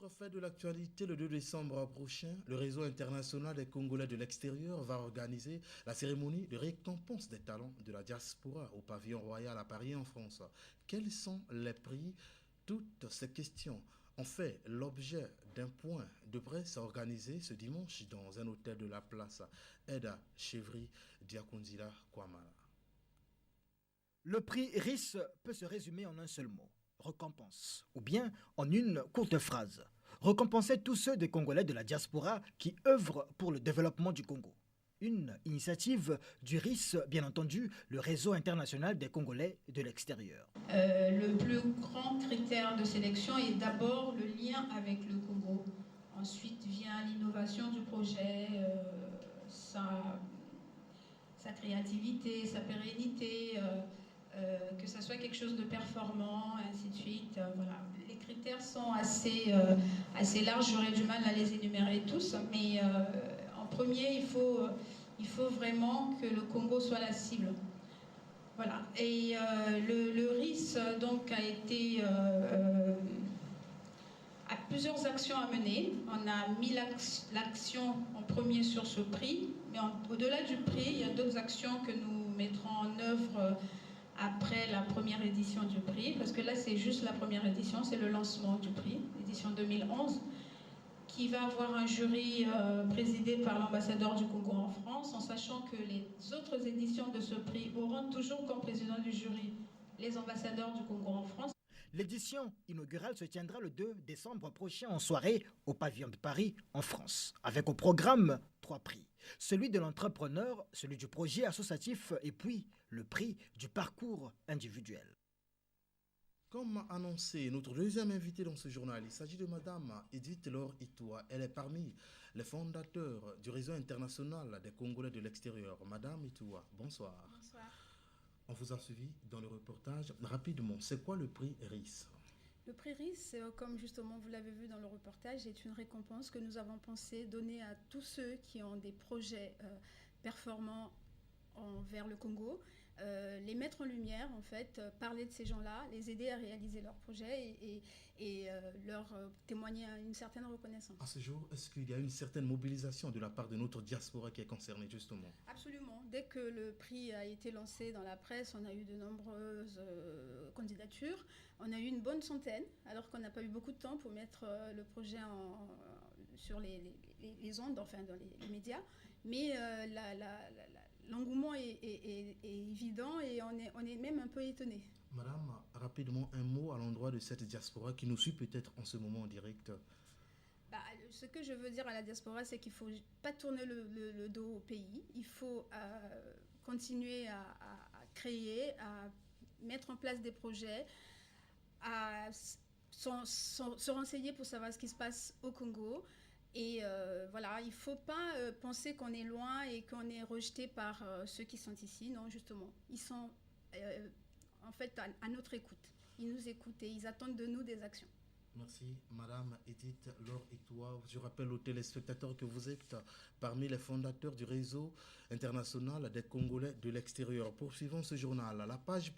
Autre fait de l'actualité, le 2 décembre prochain, le réseau international des Congolais de l'extérieur va organiser la cérémonie de récompense des talents de la diaspora au pavillon royal à Paris en France. Quels sont les prix? Toutes ces questions ont fait l'objet d'un point de presse organisé ce dimanche dans un hôtel de la place Eda Chevry Diakonzila Kwamala. Le prix RIS peut se résumer en un seul mot: récompense, ou bien en une courte phrase: récompenser tous ceux des Congolais de la diaspora qui œuvrent pour le développement du Congo. Une initiative du RIS, bien entendu, le réseau international des Congolais de l'extérieur. Le plus grand critère de sélection est d'abord le lien avec le Congo. Ensuite vient l'innovation du projet, sa créativité, sa pérennité, que ça soit quelque chose de performant, ainsi de suite. Voilà. Les critères sont assez larges, j'aurais du mal à les énumérer tous, mais en premier, il faut vraiment que le Congo soit la cible. Voilà. Et le RIS donc a plusieurs actions à mener. On a mis l'action en premier sur ce prix, mais au-delà du prix, il y a d'autres actions que nous mettrons en œuvre après la première édition du prix, parce que là c'est juste la première édition, c'est le lancement du prix, l'édition 2011, qui va avoir un jury présidé par l'ambassadeur du Congo en France, en sachant que les autres éditions de ce prix auront toujours comme président du jury les ambassadeurs du Congo en France. L'édition inaugurale se tiendra le 2 décembre prochain en soirée au pavillon de Paris en France, avec au programme 3 prix: celui de l'entrepreneur, celui du projet associatif et puis le prix du parcours individuel. Comme annoncé, notre deuxième invitée dans ce journal, il s'agit de Madame Edith Laure Itoua. Elle est parmi les fondateurs du réseau international des Congolais de l'extérieur. Madame Itoua, bonsoir. Bonsoir. On vous a suivi dans le reportage. Rapidement, c'est quoi le prix RIS? Le prix RIS, comme justement vous l'avez vu dans le reportage, est une récompense que nous avons pensé donner à tous ceux qui ont des projets performants vers le Congo, les mettre en lumière, en fait, parler de ces gens-là, les aider à réaliser leurs projets et leur témoigner une certaine reconnaissance. À ce jour, est-ce qu'il y a une certaine mobilisation de la part de notre diaspora qui est concernée justement? Absolument. Dès que le prix a été lancé dans la presse, on a eu de nombreuses candidatures. On a eu une bonne centaine, alors qu'on n'a pas eu beaucoup de temps pour mettre le projet sur les ondes, enfin dans les médias. Mais l'engouement est évident et on est même un peu étonné. Madame, rapidement, un mot à l'endroit de cette diaspora qui nous suit peut-être en ce moment en direct. Ce que je veux dire à la diaspora, c'est qu'il ne faut pas tourner le dos au pays. Il faut continuer à créer, à mettre en place des projets, à se renseigner pour savoir ce qui se passe au Congo. Et voilà, il ne faut pas penser qu'on est loin et qu'on est rejeté par ceux qui sont ici. Non, justement, ils sont en fait à notre écoute. Ils nous écoutent et ils attendent de nous des actions. Merci, Madame Edith Laure Itoua. Je rappelle aux téléspectateurs que vous êtes parmi les fondateurs du réseau international des Congolais de l'extérieur. Poursuivons ce journal. La page